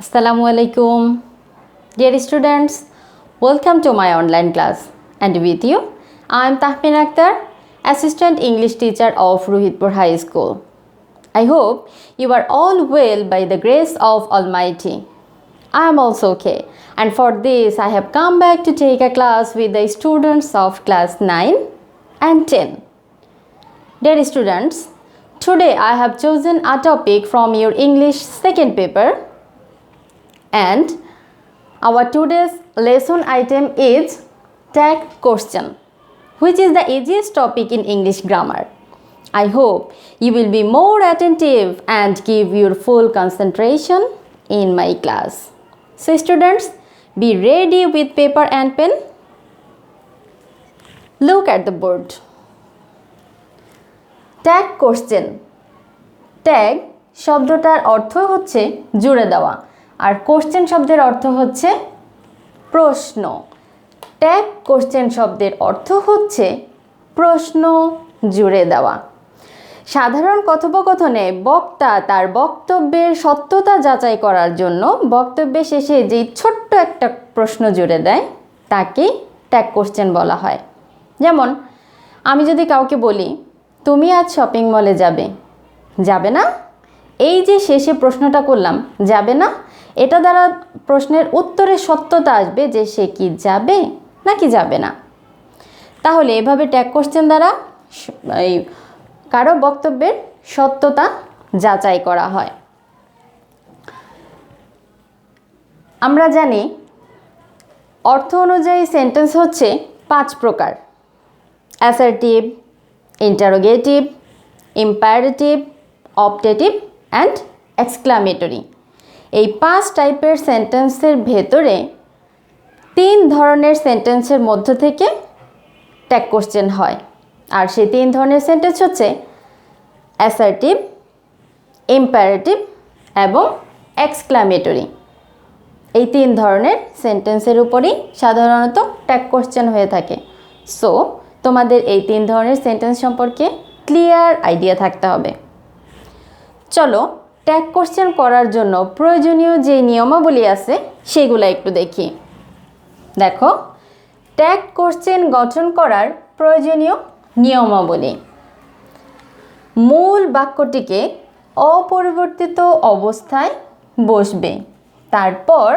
Assalamu alaikum. Dear students, welcome to my online class. And with you, I am Tahmin Akhtar, Assistant English Teacher of Ruhitpur High School. I hope you are all well by the grace of Almighty. I am also okay. And for this, I have come back to take a class with the students of class 9 and 10. Dear students, today I have chosen a topic from your English second paper. And our today's lesson item is tag question, which is the easiest topic in English grammar. I hope you will be more attentive and give your full concentration in my class. So students, be ready with paper and pen. Look at the board. Tag question. Tag শব্দটার অর্থ হচ্ছে জুড়ে দেওয়া আর question শব্দের অর্থ হচ্ছে প্রশ্ন। Tag question শব্দের অর্থ হচ্ছে প্রশ্ন জুড়ে দেওয়া। সাধারণ কথোপকথনে বক্তা তার বক্তব্যের সত্যতা যাচাই করার জন্য বক্তব্যের শেষে যেই ছোট্ট একটা প্রশ্ন জুড়ে দেয় তাকেই ট্যাগ কোশ্চেন বলা হয়। যেমন আমি যদি কাউকে বলি তুমি আজ শপিং মলে যাবে, যাবে না? এই যে শেষে প্রশ্নটা করলাম যাবে না, এটা দ্বারা প্রশ্নের উত্তরে সত্যতা আসবে যে সে কি যাবে নাকি যাবে না। তাহলে এভাবে ট্যাগ কোশ্চেন দ্বারা এই কারো বক্তব্যের সত্যতা যাচাই করা হয়। আমরা জানি অর্থ অনুযায়ী সেন্টেন্স হচ্ছে 5 প্রকার: assertive, interrogative, imperative, optative and exclamatory. এই 5 টাইপের সেন্টেন্সের ভেতরে 3 ধরনের সেন্টেন্সের মধ্য থেকে ট্যাগ কোশ্চেন হয়। আর সেই 3 ধরনের সেন্টেন্স হচ্ছে অ্যাসার্টিভ, ইম্পারেটিভ এবং এক্সক্লামেটরি। এই 3 ধরনের সেন্টেন্সের উপরই সাধারণত ট্যাগ কোশ্চেন হয়ে থাকে। সো তোমাদের এই 3 ধরনের সেন্টেন্স সম্পর্কে ক্লিয়ার আইডিয়া থাকতে হবে। চলো ট্যাগ কোশ্চেন করার জন্য প্রয়োজনীয় যে নিয়মাবলী আছে সেগুলো একটু দেখি। দেখো, ট্যাগ কোশ্চেন গঠন করার প্রয়োজনীয় নিয়মাবলী: মূল বাক্যটিকে অপরিবর্তিত অবস্থায় বসবে, তারপর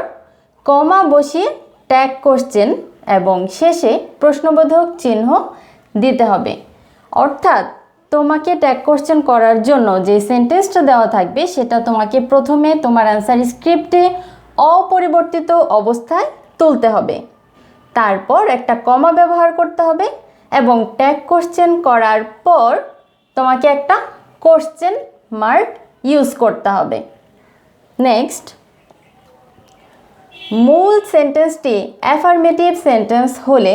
কমা বসিয়ে ট্যাগ কোশ্চেন এবং শেষে প্রশ্নবোধক চিহ্ন দিতে হবে। অর্থাৎ তোমাকে ট্যাগ কোশ্চেন করার জন্য যে সেন্টেন্সটা দেওয়া থাকবে সেটা তোমাকে প্রথমে তোমার অ্যান্সার স্ক্রিপ্টে অপরিবর্তিত অবস্থায় তুলতে হবে, তারপর একটা কমা ব্যবহার করতে হবে এবং ট্যাগ কোশ্চেন করার পর তোমাকে একটা কোশ্চেন মার্ক ইউজ করতে হবে। নেক্সট, মূল সেন্টেন্সটি অ্যাফার্মেটিভ সেন্টেন্স হলে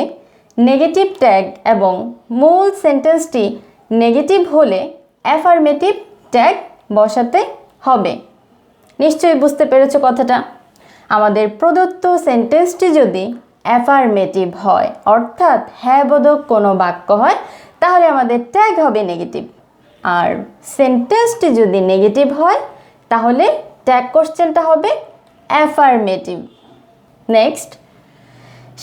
নেগেটিভ ট্যাগ এবং মূল সেন্টেন্সটি নেগেটিভ হলে অ্যাফার্মেটিভ ট্যাগ বসাতে হবে। নিশ্চয়ই বুঝতে পেরেছো কথাটা। আমাদের প্রদত্ত সেন্টেন্সটি যদি অ্যাফার্মেটিভ হয় অর্থাৎ হ্যাঁবোধক কোনো বাক্য হয় তাহলে আমাদের ট্যাগ হবে নেগেটিভ, আর সেন্টেন্সটি যদি নেগেটিভ হয় তাহলে ট্যাগ কোশ্চেনটা হবে অ্যাফার্মেটিভ। নেক্সট,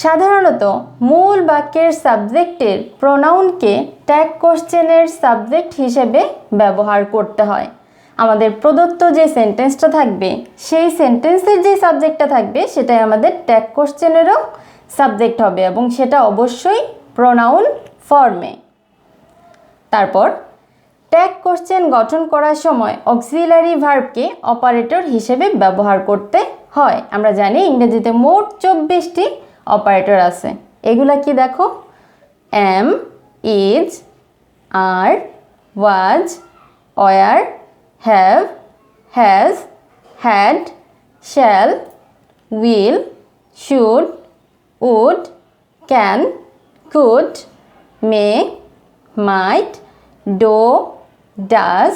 সাধারণত মূল বাক্যের সাবজেক্টের প্রোনাউনকে ট্যাগ কোশ্চেনের সাবজেক্ট হিসেবে ব্যবহার করতে হয়। আমাদের প্রদত্ত যে সেন্টেন্সটা থাকবে সেই সেন্টেন্সের যে সাবজেক্টটা থাকবে সেটাই আমাদের ট্যাগ কোশ্চেনেরও সাবজেক্ট হবে এবং সেটা অবশ্যই প্রোনাউন ফর্মে। তারপর ট্যাগ কোশ্চেন গঠন করার সময় অক্সিলারি ভার্বকে অপারেটর হিসেবে ব্যবহার করতে হয়। আমরা জানি ইংরেজিতে মোট 24টি অপারেটর আছে। এগুলা কি দেখো: am, is, are, was, were, have, has, had, shall, will, should, would, can, could, may, might, do, does,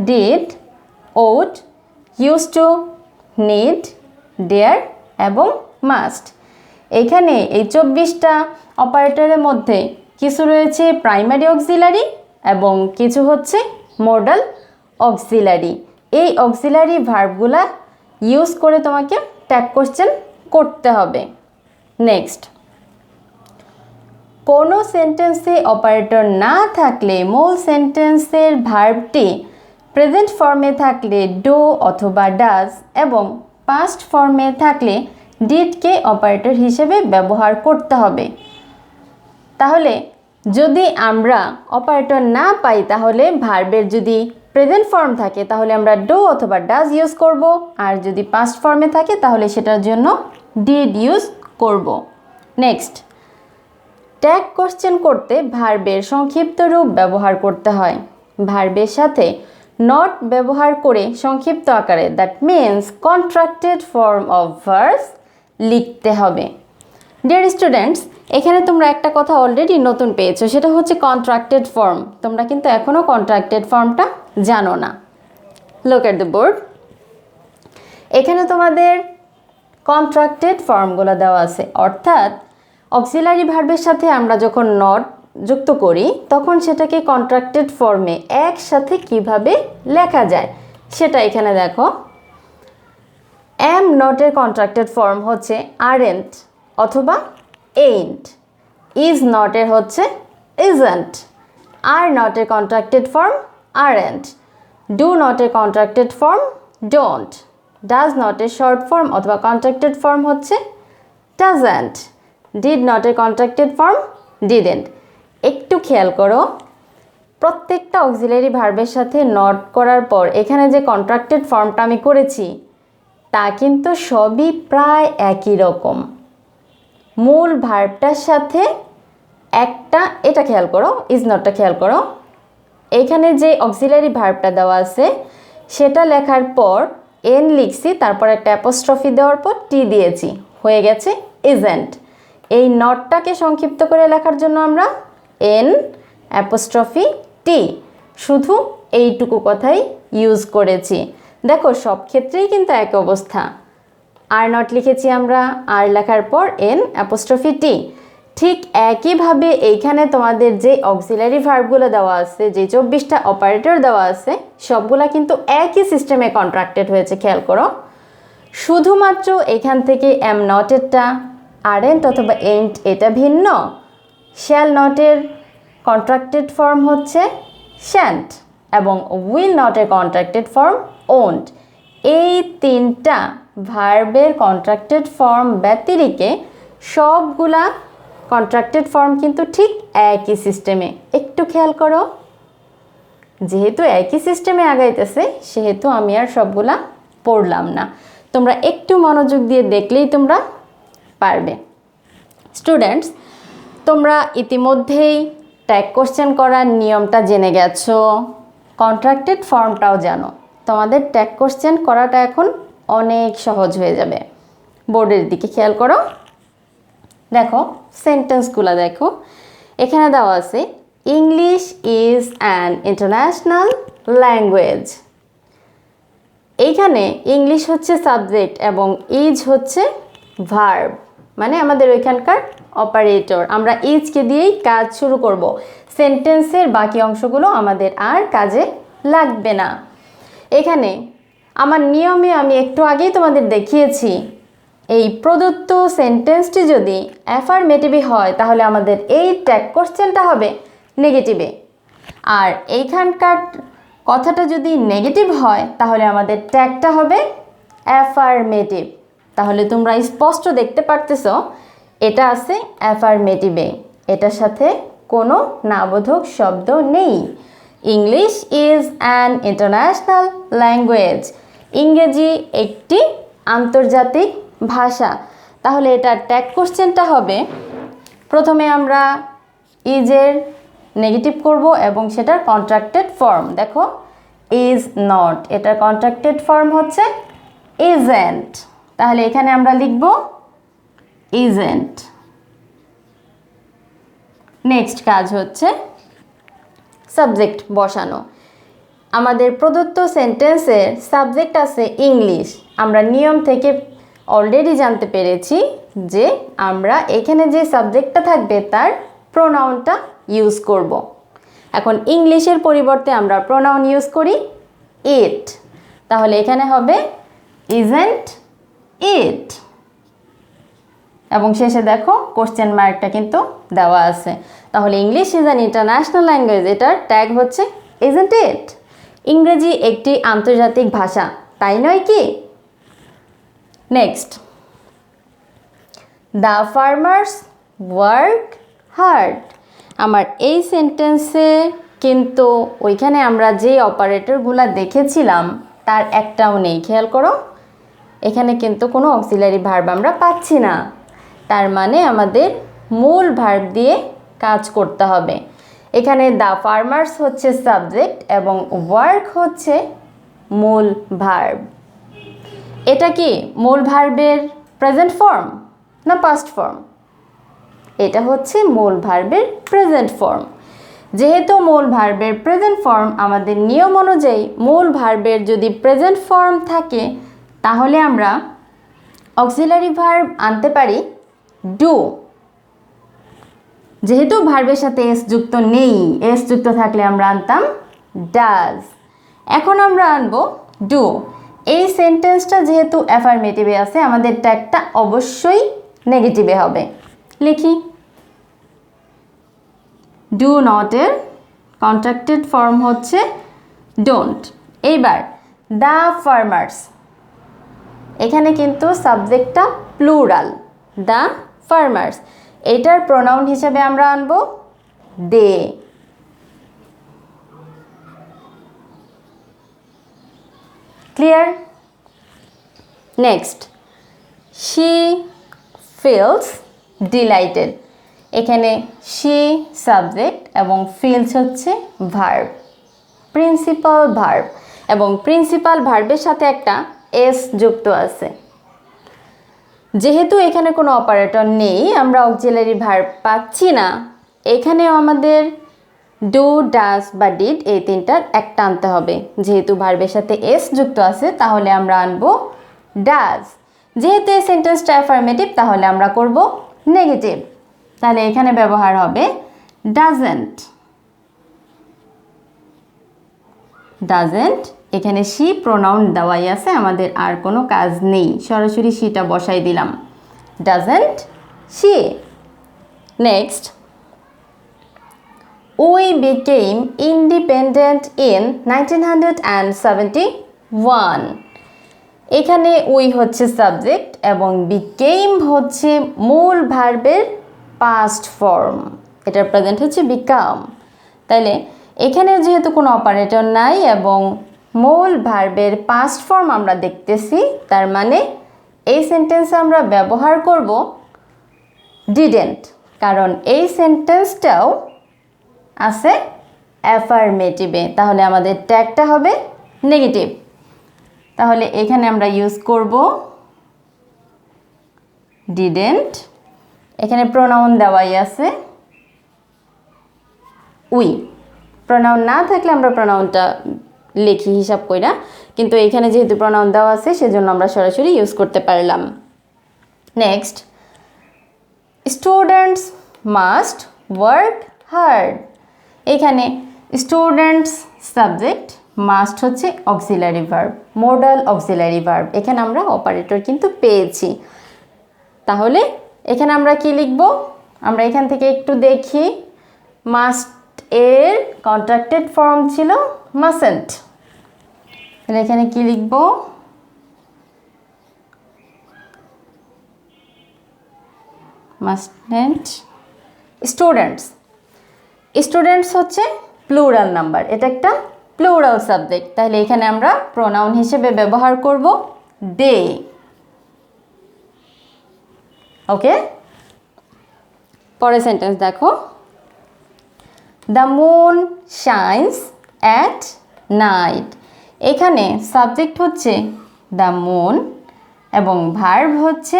did, ought, used to, need, dare এবং মাস্ট। এখানে এই 24টা অপারেটরের মধ্যে কিছু রয়েছে প্রাইমারি অক্সিলারি এবং কিছু হচ্ছে মডাল অক্সিলারি। এই অক্সিলারি ভার্বগুলা ইউজ করে তোমাকে ট্যাগ কোশ্চেন করতে হবে। নেক্সট, কোনো সেন্টেন্সে অপারেটর না থাকলে মূল সেন্টেন্সের ভার্বটি প্রেজেন্ট ফর্মে থাকলে ডু অথবা ডাজ এবং পাস্ট ফর্মে থাকলে ডিডকে অপারেটর হিসেবে ব্যবহার করতে হবে। তাহলে যদি আমরা অপারেটর না পাই তাহলে ভার্বের যদি প্রেজেন্ট ফর্ম থাকে তাহলে আমরা ডু অথবা ডাজ ইউজ করব, আর যদি পাস্ট ফর্মে থাকে তাহলে সেটার জন্য ডিড ইউজ করব। নেক্সট, ট্যাগ কোশ্চেন করতে ভার্বের সংক্ষিপ্ত রূপ ব্যবহার করতে হয়। ভার্বের সাথে নট ব্যবহার করে সংক্ষিপ্ত আকারে, that means contracted form of verbs লিখতে হবে। ডিয়ার স্টুডেন্টস, এখানে তোমরা একটা কথা অলরেডি নতুন পেয়েছো, সেটা হচ্ছে কন্ট্রাক্টেড ফর্ম। তোমরা কিন্তু এখনও কন্ট্রাক্টেড ফর্মটা জানো না। Look at the board. এখানে তোমাদের কন্ট্রাক্টেড ফর্মগুলো দেওয়া আছে, অর্থাৎ অক্সিলারি ভার্বের সাথে আমরা যখন নট যুক্ত করি তখন সেটাকে কন্ট্রাক্টেড ফর্মে একসাথে কিভাবে লেখা যায় সেটা এখানে দেখো। এম নটের কন্ট্রাক্টেড ফর্ম হচ্ছে আরেন্ট অথবা এইন্ট। ইজ নটের হচ্ছে ইজন্ট। আর নটের কন্ট্রাক্টেড ফর্ম আরেন্ট। ডু নটের কন্ট্রাক্টেড ফর্ম ডোন্ট। ডাজ নটের শর্ট ফর্ম অথবা কন্ট্রাক্টেড ফর্ম হচ্ছে ডাজন্ট। ডিড নটের কন্ট্রাক্টেড ফর্ম ডিডেন্ট। একটু খেয়াল করো, প্রত্যেকটা অক্সিলারি ভার্বের সাথে নট করার পর এখানে যে কন্ট্রাক্টেড ফর্মটা আমি করেছি তা কিন্তু সবই প্রায় একই রকম। মূল ভার্বটার সাথে একটা, এটা খেয়াল করো, ইজ নটটা খেয়াল করো, এইখানে যে অক্সিলারি ভার্বটা দেওয়া আছে সেটা লেখার পর এন লিখছি, তারপর একটা অ্যাপোস্ট্রফি দেওয়ার পর টি দিয়েছি, হয়ে গেছে ইজেন্ট। এই নটটাকে সংক্ষিপ্ত করে লেখার জন্য আমরা এন অ্যাপোস্ট্রফি টি, শুধু এইটুকু কথাই ইউজ করেছি। দেখো সব ক্ষেত্রেই কিন্তু এক অবস্থা। আর নট লিখেছি আমরা, আর লেখার পর এন অ্যাপোস্ট্রফি টি। ঠিক একইভাবে এইখানে তোমাদের যে অক্সিলারি ভার্বগুলো দেওয়া আছে, যে 24টা অপারেটর দেওয়া আছে, সবগুলা কিন্তু একই সিস্টেমে কন্ট্রাক্টেড হয়েছে, খেয়াল করো। শুধুমাত্র এখান থেকে এম নটেরটা আরেন্ট অথবা এন্ট এটা ভিন্ন। শ্যাল নটের কন্ট্রাক্টেড ফর্ম হচ্ছে শ্যান্ট এবং উইল নটের কন্ট্রাক্টেড ফর্ম ওন্ট। এই তিনটা ভার্বের কন্ট্রাক্টেড ফর্ম ব্যতিরেকে সবগুলা কন্ট্রাক্টেড ফর্ম কিন্তু ঠিক একই সিস্টেমে। একটু খেয়াল করো, যেহেতু একই সিস্টেমে আগাইতেছে সেহেতু আমি আর সবগুলা পড়লাম না, তোমরা একটু মনোযোগ দিয়ে দেখলেই তোমরা পারবে। স্টুডেন্টস, তোমরা ইতিমধ্যেই ট্যাগ কোশ্চেন করার নিয়মটা জেনে গেছো, কন্ট্রাক্টেড ফর্মটাও জানো। তোমাদের ট্যাগ কোশ্চেন করাটা এখন অনেক সহজ হয়ে যাবে। বোর্ডের দিকে খেয়াল করো, দেখো সেন্টেন্সগুলো দেখো। এখানে দেওয়া আছে English is an international language. এইখানে ইংলিশ হচ্ছে সাবজেক্ট এবং ইজ হচ্ছে ভার্ব, মানে আমাদের ওইখানকার অপারেটর। আমরা ইজকে দিয়েই কাজ শুরু করব। সেন্টেন্সের বাকি অংশগুলো আমাদের আর কাজে লাগবে না। এখানে আমার নিয়মে আমি একটু আগেই তোমাদের দেখিয়েছি, এই প্রদত্ত সেন্টেন্সটি যদি অ্যাফার্মেটিভে হয় তাহলে আমাদের এই ট্যাগ কোশ্চেনটা হবে নেগেটিভে, আর এইখানকার কথাটা যদি নেগেটিভ হয় তাহলে আমাদের ট্যাগটা হবে অ্যাফার্মেটিভ। তাহলে তোমরা স্পষ্ট দেখতে পারতেছ এটা আছে অ্যাফার্মেটিভে, এটার সাথে কোনো নাবোধক শব্দ নেই। English is an international language. ইংরেজি একটি আন্তর্জাতিক ভাষা। তাহলে এটার ট্যাগ কোশ্চেনটা হবে, প্রথমে আমরা ইজের নেগেটিভ করব এবং সেটার কন্ট্রাক্টেড ফর্ম দেখো ইজ নট, এটার কন্ট্রাক্টেড ফর্ম হচ্ছে ইজেন্ট। তাহলে এখানে আমরা লিখব ইজেন্ট। নেক্সট কাজ হচ্ছে সাবজেক্ট বসানো। আমাদের প্রদত্ত সেন্টেন্সের সাবজেক্ট আছে ইংলিশ। আমরা নিয়ম থেকে অলরেডি জানতে পেরেছি যে আমরা এখানে যে সাবজেক্টটা থাকবে তার প্রোনাউনটা ইউজ করব। এখন ইংলিশের পরিবর্তে আমরা প্রোনাউন ইউজ করি ইট। তাহলে এখানে হবে isn't it, এবং শেষে দেখো কোশ্চেন মার্কটা কিন্তু দেওয়া আছে। তাহলে English is an international language, এটার ট্যাগ হচ্ছে isn't it। ইংরেজি একটি আন্তর্জাতিক ভাষা, তাই নয় কি? Next, the farmers work hard. আমার এই সেন্টেন্সে কিন্তু ওইখানে আমরা যে অপারেটরগুলো দেখেছিলাম তার একটাও নেই, খেয়াল করো। এখানে কিন্তু কোনো অক্সিলারি ভার্ব আমরা পাচ্ছি না, তার মানে আমাদের মূল ভার্ব দিয়ে কাজ করতে হবে। এখানে দ্য ফার্মার্স হচ্ছে সাবজেক্ট এবং ওয়ার্ক হচ্ছে মূল ভার্ব। এটা কি মূল ভার্বের প্রেজেন্ট ফর্ম না পাস্ট ফর্ম? এটা হচ্ছে মূল ভার্বের প্রেজেন্ট ফর্ম। যেহেতু মূল ভার্বের প্রেজেন্ট ফর্ম, আমাদের নিয়ম অনুযায়ী মূল ভার্বের যদি প্রেজেন্ট ফর্ম থাকে তাহলে আমরা অক্সিলারি ভার্ব আনতে পারি ডু। যেহেতু ভার্বের সাথে এস যুক্ত নেই, এস যুক্ত থাকলে আমরা আনতাম ডাজ। এখন আমরা আনবো ডু। এই সেন্টেন্সটা যেহেতু অ্যাফার্মেটিভে আছে, আমাদের ট্যাগটা অবশ্যই নেগেটিভে হবে। লিখি, ডু নটের কন্ট্রাক্টেড ফর্ম হচ্ছে ডোন্ট। এইবার দ্য ফার্মার্স, এখানে কিন্তু সাবজেক্টটা প্লুরাল, দ্য ফার্মার্স। এটার প্রোনাউন হিসেবে আমরা আনবো they. Clear? Next, she feels delighted. এখানে শি সাবজেক্ট এবং ফিলস হচ্ছে ভার্ব, প্রিন্সিপাল ভার্ব, এবং প্রিন্সিপাল ভার্বের সাথে একটা এস যুক্ত আছে। যেহেতু এখানে কোনো অপারেটর নেই, আমরা অক্সিলারি ভার্ব পাচ্ছি না, এখানেও আমাদের ডু, ডাজ বা ডিড এই তিনটার একটা আনতে হবে। যেহেতু ভার্বের সাথে এস যুক্ত আছে তাহলে আমরা আনবো ডাজ। যেহেতু এই সেন্টেন্সটা অ্যাফার্মেটিভ তাহলে আমরা করব নেগেটিভ। তাহলে এখানে ব্যবহার হবে ডাজেন্ট। ডাজেন্ট, এখানে শি প্রোনাউন দেওয়াই আছে, আমাদের আর কোনো কাজ নেই, সরাসরি শিটা বসাই দিলাম। Doesn't she. Next, we became independent in 1971। এখানে উই হচ্ছে সাবজেক্ট এবং বিকেম হচ্ছে মূল ভার্বের পাস্ট ফর্ম, এটার প্রেজেন্ট হচ্ছে বিকাম। তাইলে এখানে যেহেতু কোনো অপারেটর নাই এবং মূল ভার্বের পাস্ট ফর্ম আমরা দেখতেছি, তার মানে এই সেন্টেন্সে আমরা ব্যবহার করব ডিডেন্ট, কারণ এই সেন্টেন্সটাও আছে অ্যাফার্মেটিভে। তাহলে আমাদের ট্যাগটা হবে নেগেটিভ। তাহলে এখানে আমরা ইউজ করব ডিডেন্ট। এখানে প্রোনাউন দেওয়াই আছে উই। প্রোনাউন না থাকলে আমরা প্রোনাউনটা লিখি হিসাব কইরা, কিন্তু এখানে যেহেতু প্রোনাউন দেওয়া আছে সেজন্য আমরা সরাসরি ইউজ করতে পারলাম। Next, students must work hard. এখানে স্টুডেন্টস সাবজেক্ট, মাস্ট হচ্ছে auxiliary verb, modal auxiliary verb. এখানে আমরা অপারেটর কিন্তু পেয়েছি। তাহলে এখানে আমরা কি লিখব? আমরা এখান থেকে একটু দেখি। মাস্ট এর কন্ট্রাক্টেড ফর্ম ছিল মাসেন্ট। তাহলে এখানে কি লিখব? মাস্টেন্ট। স্টুডেন্টস, স্টুডেন্টস হচ্ছে প্লুরাল নাম্বার, এটা একটা প্লুরাল সাবজেক্ট। তাহলে এখানে আমরা প্রোনাউন হিসেবে ব্যবহার করব দে। ওকে, পরের সেন্টেন্স দেখো। The moon shines at night. এখানে সাবজেক্ট হচ্ছে দ্য মুন এবং ভার্ব হচ্ছে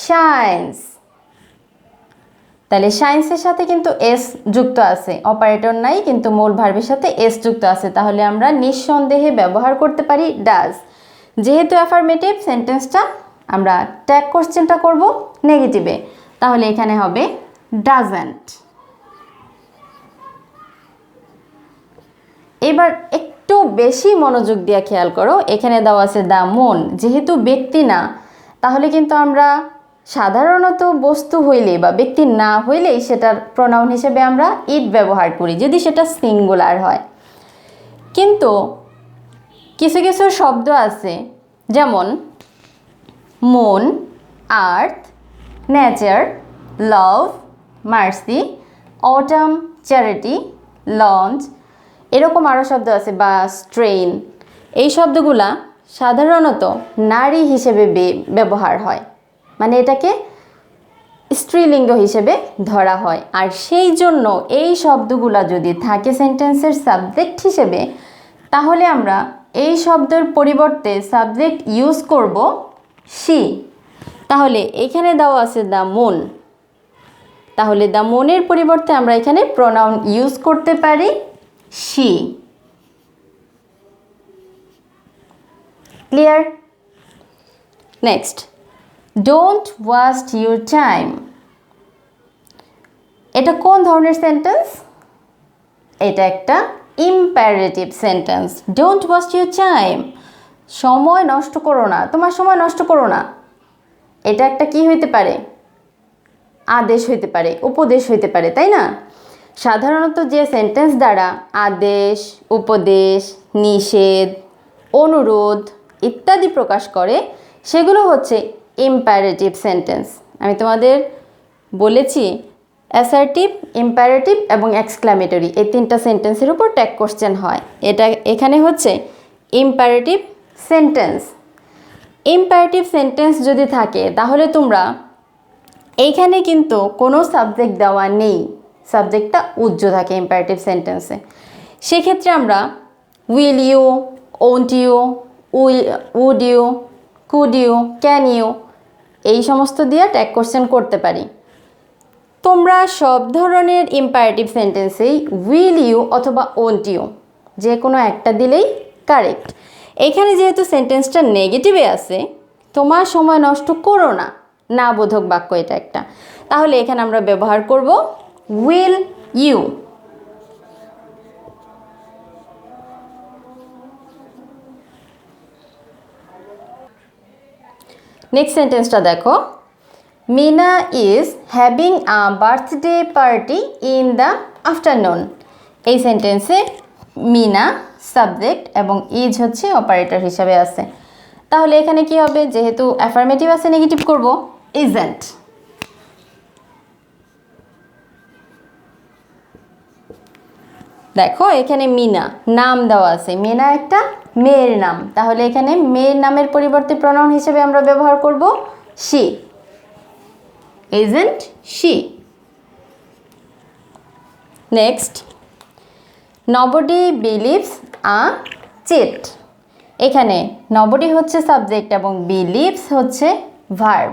শাইন্স। তাহলে শাইন্সের সাথে কিন্তু এস যুক্ত আছে, অপারেটর নাই কিন্তু মূল ভার্বের সাথে এস যুক্ত আছে। তাহলে আমরা নিঃসন্দেহে ব্যবহার করতে পারি ডাজ। যেহেতু অ্যাফার্মেটিভ সেন্টেন্সটা, আমরা ট্যাগ কোশ্চেনটা করব নেগেটিভে। তাহলে এখানে হবে ডাজেন্ট। এবার একটু একটু বেশি মনোযোগ দিয়ে খেয়াল করো। এখানে দেওয়া আছে দ্য মুন, যেহেতু ব্যক্তি না, তাহলে কিন্তু আমরা সাধারণত বস্তু হইলে বা ব্যক্তি না হইলেই সেটার প্রোনাউন হিসেবে আমরা ইট ব্যবহার করি যদি সেটা সিঙ্গুলার হয়। কিন্তু কিছু কিছু শব্দ আছে, যেমন মুন, আর্থ, নেচার, লাভ, মার্সি, অটাম, চ্যারিটি, লঞ্চ, এরকম আরও শব্দ আছে, বা স্ট্রেইন। এই শব্দগুলা সাধারণত নারী হিসেবে ব্যবহার হয়, মানে এটাকে স্ত্রীলিঙ্গ হিসেবে ধরা হয়। আর সেই জন্য এই শব্দগুলা যদি থাকে সেন্টেন্সের সাবজেক্ট হিসেবে, তাহলে আমরা এই শব্দের পরিবর্তে সাবজেক্ট ইউজ করব শি। তাহলে এখানে দেওয়া আছে দ্য মুন, তাহলে দ্য মুনের পরিবর্তে আমরা এখানে প্রোনাউন ইউজ করতে পারি she. Clear? Next, don't waste your time. এটা কোন ধরনের সেন্টেন্স? এটা একটা imperative sentence. Don't waste your time, সময় নষ্ট করো না, তোমার সময় নষ্ট করো না। এটা একটা কি হইতে পারে? আদেশ হইতে পারে, উপদেশ হইতে পারে, তাই না? সাধারণত যে সেন্টেন্স দ্বারা আদেশ, উপদেশ, নিষেধ, অনুরোধ ইত্যাদি প্রকাশ করে সেগুলো হচ্ছে ইম্পারেটিভ সেন্টেন্স। আমি তোমাদের বলেছি অ্যাসার্টিভ, ইম্পারেটিভ এবং এক্সক্লামেটরি, এই তিনটা সেন্টেন্সের উপর ট্যাগ কোশ্চেন হয়। এখানে হচ্ছে ইম্পারেটিভ সেন্টেন্স। ইম্পারেটিভ সেন্টেন্স যদি থাকে তাহলে তোমরা এইখানে কিন্তু কোনো সাবজেক্ট দেওয়া নেই, সাবজেক্টটা উজ্জ্ব থাকে ইম্পারেটিভ সেন্টেন্সে। সেক্ষেত্রে আমরা will you, won't you, would you, could you, can you এই সমস্ত দিয়ে ট্যাগ কোশ্চেন করতে পারি। তোমরা সব ধরনের ইম্পারেটিভ সেন্টেন্সেই উইল ইউ অথবা ওন্ট ইউ যে কোনো একটা দিলেই কারেক্ট। এখানে যেহেতু সেন্টেন্সটা নেগেটিভে আছে, তোমার সময় নষ্ট করো না, না বোধক বাক্য এটা একটা, তাহলে এখানে আমরা ব্যবহার করব উইল ইউ। নেক্সট সেন্টেন্সটা দেখো, Meena is having a birthday party in the afternoon. এই সেন্টেন্সে মিনা সাবজেক্ট এবং ইজ হচ্ছে অপারেটর হিসাবে আছে। তাহলে এখানে কি হবে? যেহেতু অ্যাফার্মেটিভ আছে, নেগেটিভ করব ইজেন্ট। দেখো এখানে মিনা নাম দেওয়া আছে, মিনা একটা মেয়ের নাম, তাহলে এখানে মেয়ের নামের পরিবর্তে প্রোনাউন হিসেবে আমরা ব্যবহার করব she. Isn't she. Next, nobody believes a cheat. এখানে নবডি হচ্ছে সাবজেক্ট এবং বিলিভস হচ্ছে ভার্ব।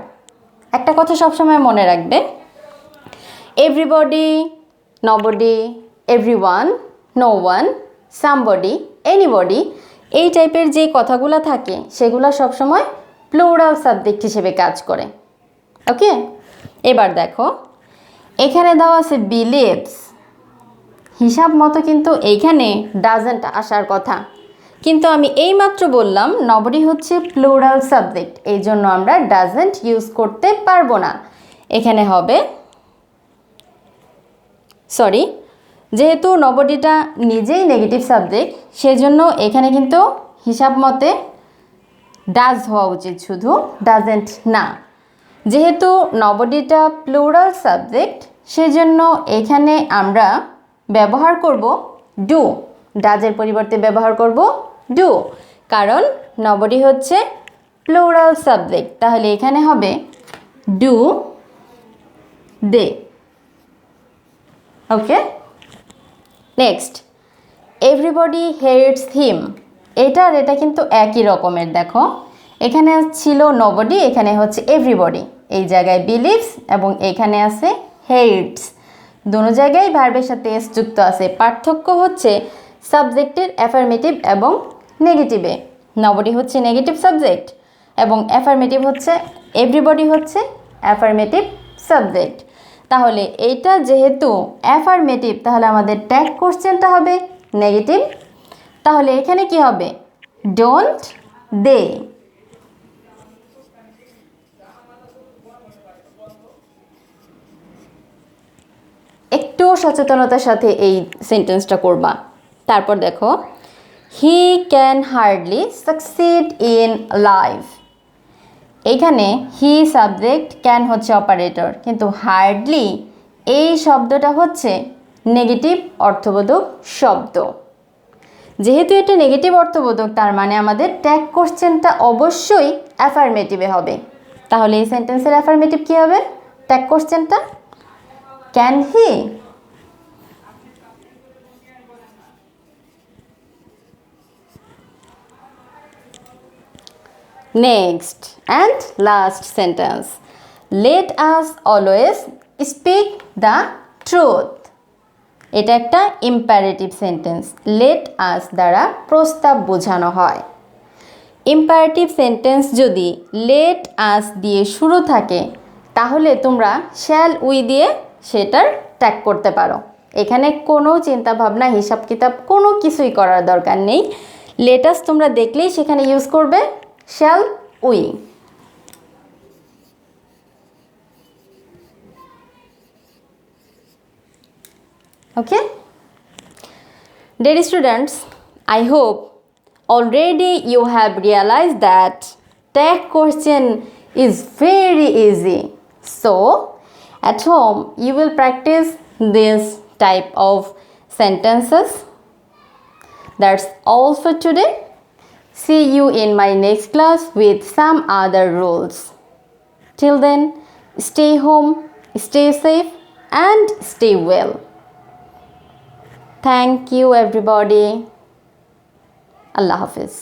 একটা কথা সবসময় মনে রাখবে, everybody, nobody, everyone, no one, somebody, anybody, এই টাইপের যে কথাগুলো থাকে সেগুলো সবসময় প্লুরাল সাবজেক্ট হিসেবে কাজ করে। ওকে, এবার দেখো এখানে দেওয়া আছে বিলিভস, হিসাব মতো কিন্তু এইখানে ডাজেন্ট আসার কথা, কিন্তু আমি এইমাত্র বললাম নবডি হচ্ছে প্লুরাল সাবজেক্ট, এই জন্য আমরা ডাজেন্ট ইউজ করতে পারবো না। এখানে হবে সরি, যেহেতু নবডিটা নিজেই নেগেটিভ সাবজেক্ট, সেজন্য এখানে কিন্তু হিসাব মতে ডাজ হওয়া উচিত, শুধু ডাজেন্ট না। যেহেতু নবডিটা প্লুরাল সাবজেক্ট, সেজন্য এখানে আমরা ব্যবহার করব ডু, ডাজের পরিবর্তে ব্যবহার করব ডু, কারণ নবডি হচ্ছে প্লুরাল সাবজেক্ট। তাহলে এখানে হবে do they. Okay, next, everybody hates him. এটা কিন্তু একই রকমের। দেখো এখানে ছিল নবডি, এখানে হচ্ছে এভরিবডি, এই জায়গায় বিলিভস এবং এখানে আছে হেটস, দুটো জায়গায় ভার্বের সাথে এস যুক্ত আছে। পার্থক্য হচ্ছে সাবজেক্টের অ্যাফার্মেটিভ এবং নেগেটিভে। নবডি হচ্ছে নেগেটিভ সাবজেক্ট এবং অ্যাফার্মেটিভ হচ্ছে এভরিবডি হচ্ছে অ্যাফার্মেটিভ সাবজেক্ট। তাহলে এইটা যেহেতু অ্যাফার্মেটিভ, তাহলে আমাদের ট্যাগ কোশ্চেনটা হবে নেগেটিভ। তাহলে এখানে কি হবে? Don't they. একটু সচেতনতার সাথে এই সেন্টেন্সটা করবা। তারপর দেখো, he can hardly succeed in life. এখানে হি সাবজেক্ট, ক্যান হচ্ছে অপারেটর, কিন্তু হার্ডলি এই শব্দটা হচ্ছে নেগেটিভ অর্থবোধক শব্দ। যেহেতু এটা নেগেটিভ অর্থবোধক, তার মানে আমাদের ট্যাগ কোশ্চেনটা অবশ্যই অ্যাফার্মেটিভে হবে। তাহলে এই সেন্টেন্সের অ্যাফার্মেটিভ কী হবে? ট্যাগ কোশ্চেনটা can he. Next and last sentence. Let us always speak the truth. এটা একটা ইম্পারেটিভ সেন্টেন্স। লেট আস দ্বারা প্রস্তাব বোঝানো হয়। ইম্পারেটিভ সেন্টেন্স যদি লেট আস দিয়ে শুরু থাকে, তাহলে তোমরা শ্যাল উই দিয়ে সেটার ট্যাগ করতে পারো। এখানে কোনো চিন্তাভাবনা, হিসাব কিতাব কোনো কিছুই করার দরকার নেই। লেট আস তোমরা দেখলেই সেখানে ইউজ করবে shall we. Okay? Dear students, I hope already you have realized that tag question is very easy. So, at home you will practice this type of sentences. That's all for today. See you in my next class with some other rules. Till then, stay home, stay safe, and stay well. Thank you everybody. Allah Hafiz.